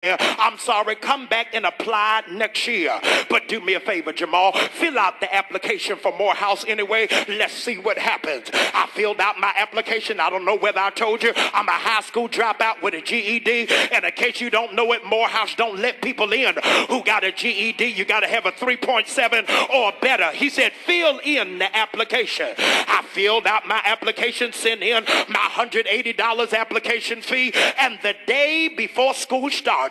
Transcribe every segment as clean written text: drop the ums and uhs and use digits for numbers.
I'm sorry, come back and apply next year. But do me a favor, Jamal, fill out the application for Morehouse anyway. Let's see what happens. I filled out my application. I don't know whether I told you I'm a high school dropout with a GED. And in case you don't know it, Morehouse don't let people in who got a GED. You got to have a 3.7 or better. He said, fill in the application. I filled out my application, sent in my $180 application fee, and the day before school started,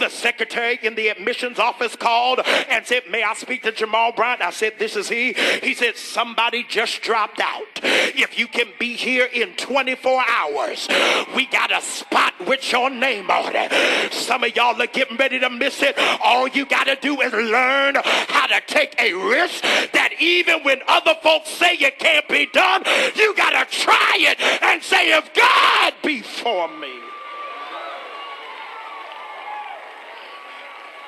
the secretary in the admissions office called and said, may I speak to Jamal Bryant? I said, this is he. He said, somebody just dropped out. If you can be here in 24 hours, we got a spot with your name on it. Some of y'all are getting ready to miss it. All you got to do is learn how to take a risk that even when other folks say it can't be done, you got to try it and say, if God be for me.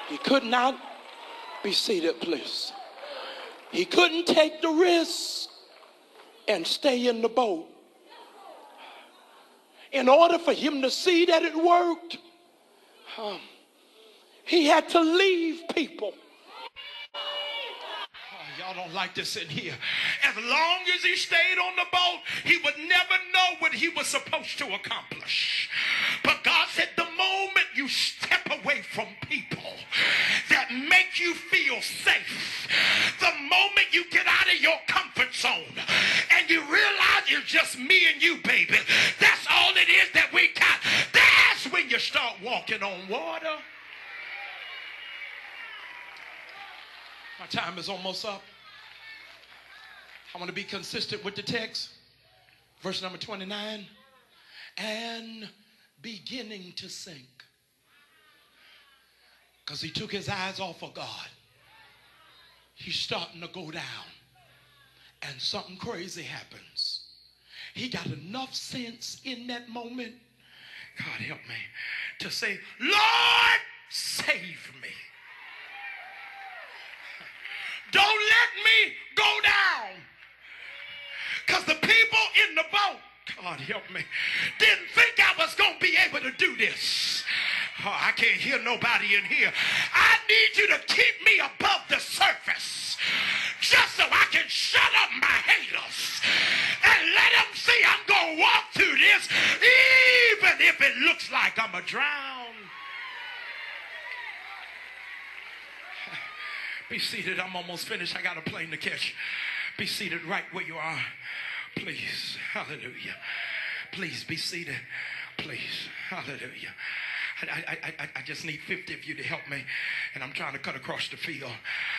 He could not be seated, please. He couldn't take the risk and stay in the boat. In order for him to see that it worked, he had to leave people. Y'all don't like this in here. As long as he stayed on the boat, he would never know what he was supposed to accomplish. But God said, the moment you step away from people that make you feel safe, the moment you get out of your comfort zone and you realize it's just me and you, baby, that's all it is that we got, that's when you start walking on water. My time is almost up. I want to be consistent with the text. Verse number 29. And beginning to sink. Because he took his eyes off of God. He's starting to go down. And something crazy happens. He got enough sense in that moment, God help me, to say, Lord, save me. Don't let me go down. Because the people in the boat, God help me, didn't think I was going to be able to do this. Oh, I can't hear nobody in here. I need you to keep me above the surface just so I can shut up my haters and let them see I'm going to walk through this even if it looks like I'm a drown. Be seated. I'm almost finished. I got a plane to catch. Be seated right where you are. Please. Hallelujah. Please be seated. Please. Hallelujah. I just need 50 of you to help me. And I'm trying to cut across the field.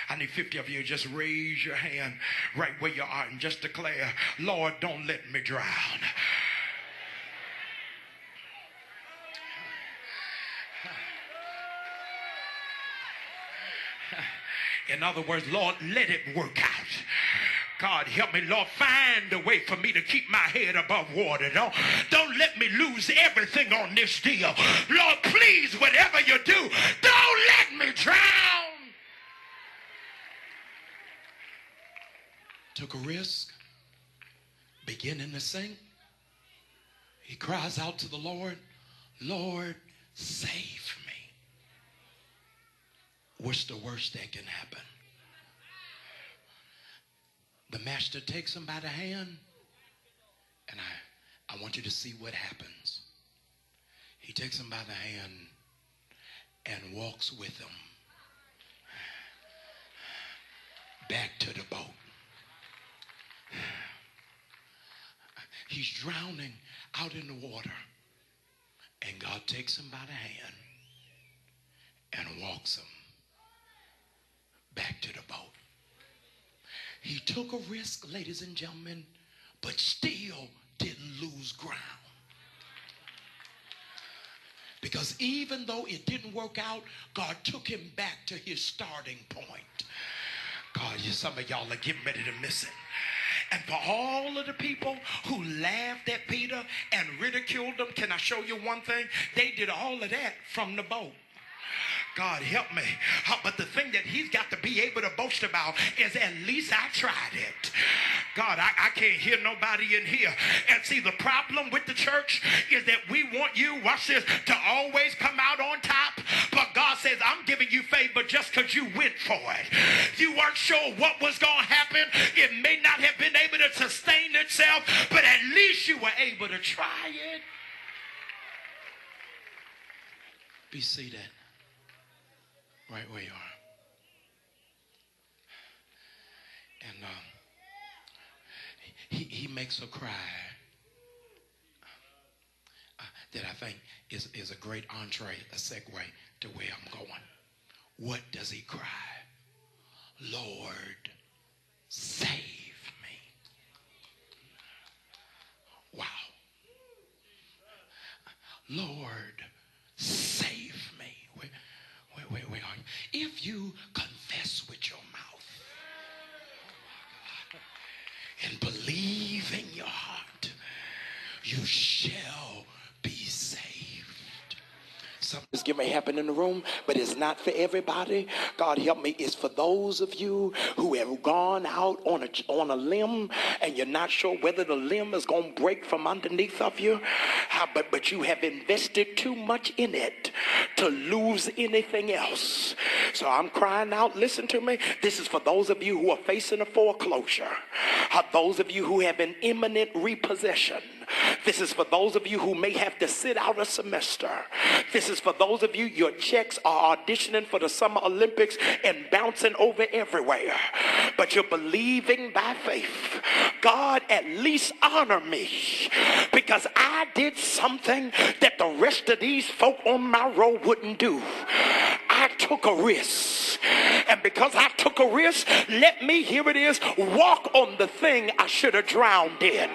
I need 50 of you to just raise your hand right where you are and just declare, Lord, don't let me drown. In other words, Lord, let it work out. God, help me, Lord, find a way for me to keep my head above water. Don't let me lose everything on this deal. Lord, please, whatever you do, don't let me drown. Took a risk, beginning to sink. He cries out to the Lord, Lord, save me. What's the worst that can happen? The master takes him by the hand, and I want you to see what happens. He takes him by the hand and walks with him back to the boat. He's drowning out in the water, and God takes him by the hand and walks him back to the boat. He took a risk, ladies and gentlemen, but still didn't lose ground. Because even though it didn't work out, God took him back to his starting point. God, some of y'all are getting ready to miss it. And for all of the people who laughed at Peter and ridiculed him, can I show you one thing? They did all of that from the boat. God help me. But the thing that he's got to be able to boast about is at least I tried it. God, I can't hear nobody in here. And see, the problem with the church is that we want you, watch this, to always come out on top. giving you favor just because you went for it. You weren't sure what was going to happen. It may not have been able to sustain itself, but at least you were able to try it. Be seated right where you are. And he makes her cry. That I think is a great entree, a segue to where I'm going. What does he cry? Lord, save me. Wow. Lord, save me. Where are you? If you confess with your mouth and believe in your heart, you shall be saved. Something's getting happen in the room, but it's not for everybody. God help me. It's for those of you who have gone out on a limb and you're not sure whether the limb is going to break from underneath of you. But you have invested too much in it to lose anything else. So I'm crying out, listen to me. This is for those of you who are facing a foreclosure. Those of you who have an imminent repossession. This is for those of you who may have to sit out a semester. This is for those of you, your checks are auditioning for the Summer Olympics and bouncing over everywhere. But you're believing by faith. God, at least honor me because I did something that the rest of these folk on my row wouldn't do. I took a risk. And because I took a risk, let me, here it is, walk on the thing I should have drowned in.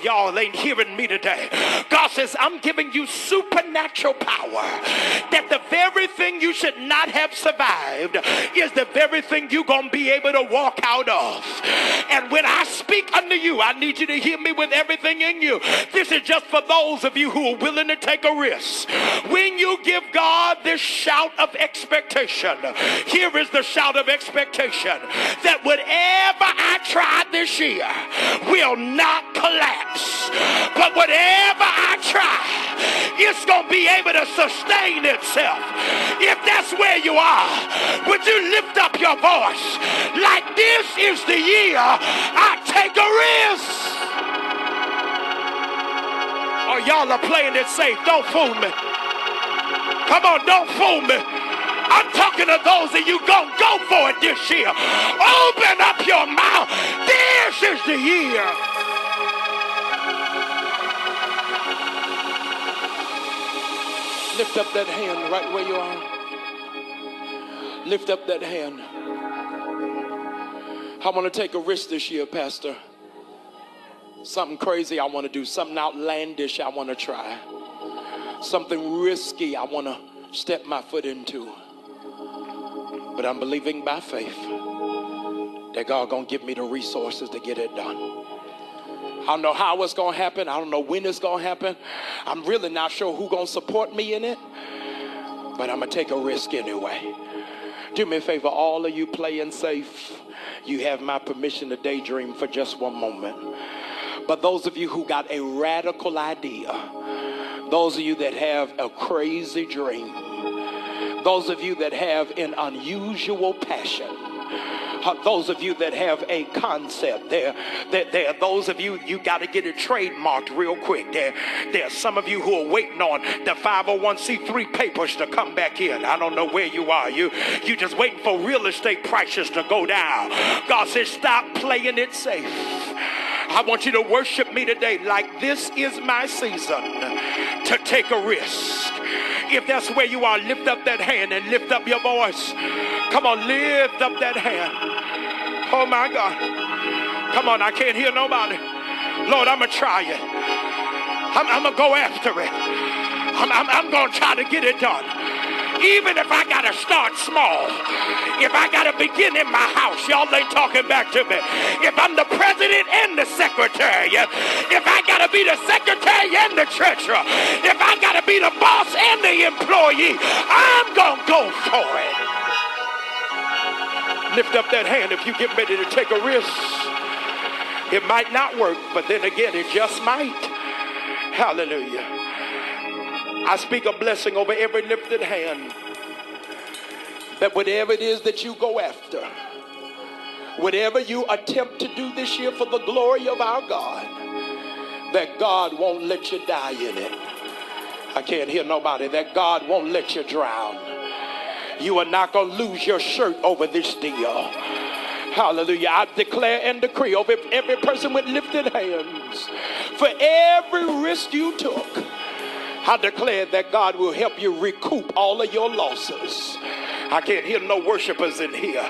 Y'all ain't hearing me today. God says, I'm giving you supernatural power that the very thing you should not have survived is the very thing you're going to be able to walk out of. And when I speak unto you, I need you to hear me with everything in you. This is just for those of you who are willing to take a risk. When you give God this shout of expectation, here is the shout of expectation that whatever I tried this year will not collapse. But whatever I try, it's going to be able to sustain itself. If that's where you are, would you lift up your voice like this is the year I take a risk? Oh, y'all are playing it safe. Don't fool me. Come on, don't fool me. I'm talking to those of you gonna go for it this year. Open up your mouth. This is the year. Lift up that hand right where you are. Lift up that hand. I want to take a risk this year, Pastor. Something crazy I want to do. Something outlandish I want to try. Something risky I want to step my foot into. But I'm believing by faith that God gonna give me the resources to get it done. I don't know how it's gonna happen. I don't know when it's gonna happen. I'm really not sure who's gonna support me in it. But I'm gonna take a risk anyway. Do me a favor, all of you playing safe, you have my permission to daydream for just one moment. But those of you who got a radical idea, those of you that have a crazy dream, those of you that have an unusual passion, those of you that have a concept, there are those of you, you got to get it trademarked real quick. There are some of you who are waiting on the 501c3 papers to come back in. I don't know where you are. You just waiting for real estate prices to go down. God says, stop playing it safe. I want you to worship me today like this is my season to take a risk. If that's where you are, lift up that hand and lift up your voice. Come on, lift up that hand. Oh my God. Come on, I can't hear nobody. Lord, I'm going to try it. I'm going to go after it. I'm going to try to get it done. Even if I got to start small, if I got to begin in my house, y'all ain't talking back to me. If I'm the president and the secretary, if I got to be the secretary and the treasurer, if I got to be the boss and the employee, I'm going to go for it. Lift up that hand if you get ready to take a risk. It might not work, but then again, it just might. Hallelujah. I speak a blessing over every lifted hand. that whatever it is that you go after, whatever you attempt to do this year for the glory of our God, that God won't let you die in it. I can't hear nobody. That God won't let you drown. You are not going to lose your shirt over this deal. Hallelujah. I declare and decree over every person with lifted hands, for every risk you took, I declare that God will help you recoup all of your losses. I can't hear no worshipers in here.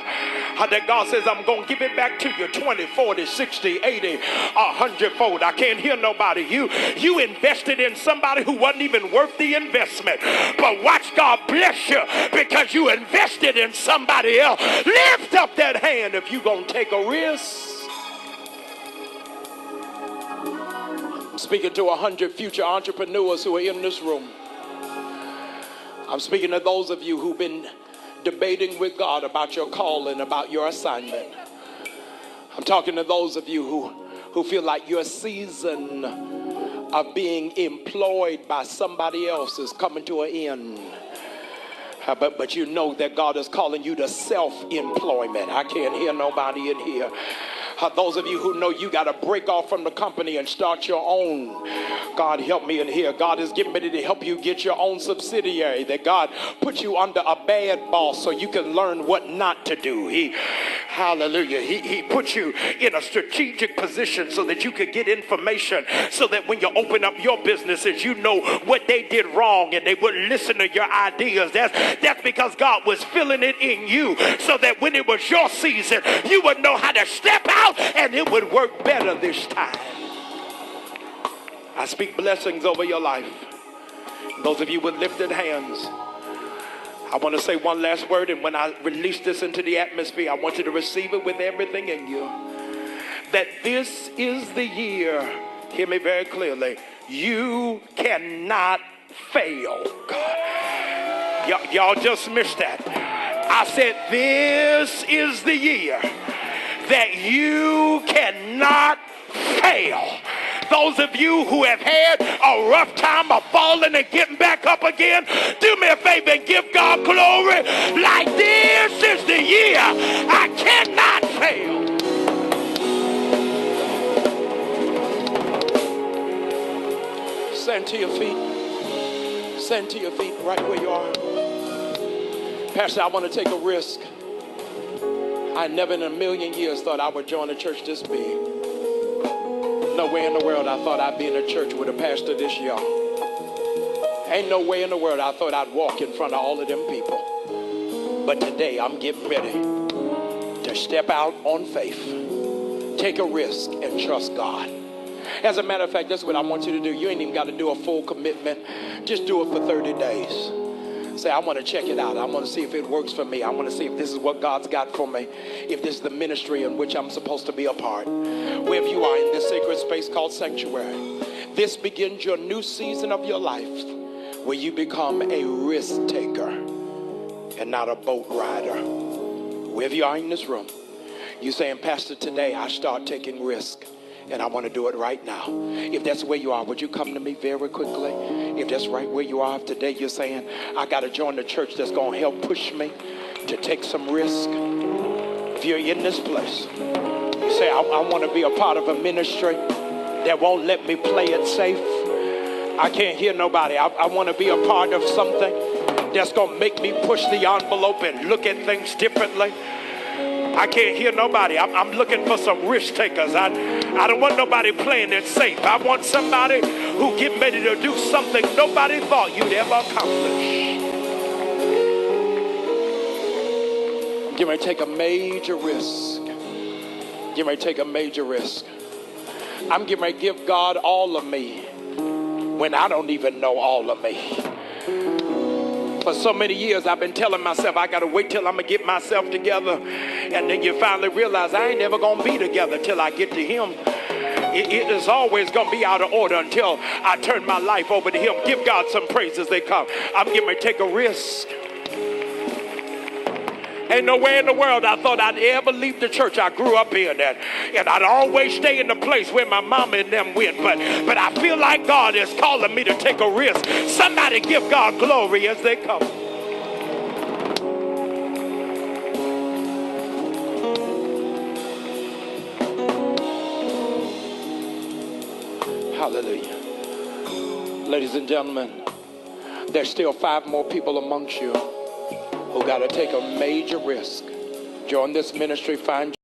That God says, I'm going to give it back to you 20, 40, 60, 80, 100-fold. I can't hear nobody. You invested in somebody who wasn't even worth the investment. But watch God bless you because you invested in somebody else. Lift up that hand if you're going to take a risk. Speaking to 100 future entrepreneurs who are in this room. I'm speaking to those of you who've been debating with God about your calling, about your assignment. I'm talking to those of you who feel like your season of being employed by somebody else is coming to an end. But you know that God is calling you to self-employment. I can't hear nobody in here. Those of you who know you got to break off from the company and start your own. God help me in here. God is getting ready to help you get your own subsidiary. That God put you under a bad boss so you can learn what not to do. Hallelujah. He put you in a strategic position so that you could get information so that when you open up your businesses, you know what they did wrong and they wouldn't listen to your ideas. That's because God was filling it in you so that when it was your season, you would know how to step out and it would work better this time. I speak blessings over your life. Those of you with lifted hands, I want to say one last word, and when I release this into the atmosphere, I want you to receive it with everything in you. That this is the year, hear me very clearly, you cannot fail. God. Y'all just missed that. I said this is the year that you cannot fail. Those of you who have had a rough time of falling and getting back up again, do me a favor and give God glory. Like this is the year I cannot fail. Stand to your feet. Stand to your feet right where you are. Pastor, I want to take a risk. I never in a million years thought I would join a church this big. Nowhere in the world I thought I'd be in a church with a pastor this young. Ain't no way in the world I thought I'd walk in front of all of them people. But today I'm getting ready to step out on faith, take a risk, and trust God. As a matter of fact, that's what I want you to do. You ain't even got to do a full commitment. Just do it for 30 days. Say, I want to check it out. I want to see if it works for me. I want to see if this is what God's got for me. If this is the ministry in which I'm supposed to be a part. Wherever you are in this sacred space called sanctuary, this begins your new season of your life where you become a risk taker and not a boat rider. Wherever you are in this room, you saying, Pastor, today I start taking risk. And I want to do it right now. If that's where you are, would you come to me very quickly? If that's right where you are today, you're saying, I got to join the church that's going to help push me to take some risk. If you're in this place, you say, I want to be a part of a ministry that won't let me play it safe. I can't hear nobody. I want to be a part of something that's going to make me push the envelope and look at things differently. I can't hear nobody. I'm looking for some risk takers. I don't want nobody playing it safe. I want somebody who get ready to do something nobody thought you'd ever accomplish. I'm getting ready to take a major risk. Getting ready to take a major risk. I'm getting ready to give God all of me when I don't even know all of me. For so many years, I've been telling myself, I got to wait till I'm going to get myself together. And then you finally realize I ain't never going to be together till I get to him. It is always going to be out of order until I turn my life over to him. Give God some praise as they come. I'm getting ready to take a risk. Ain't no way in the world I thought I'd ever leave the church I grew up in. And I'd always stay in the place where my mama and them went. But I feel like God is calling me to take a risk. Somebody give God glory as they come. Hallelujah. Ladies and gentlemen, there's still 5 more people amongst you who got to take a major risk. Join this ministry. Find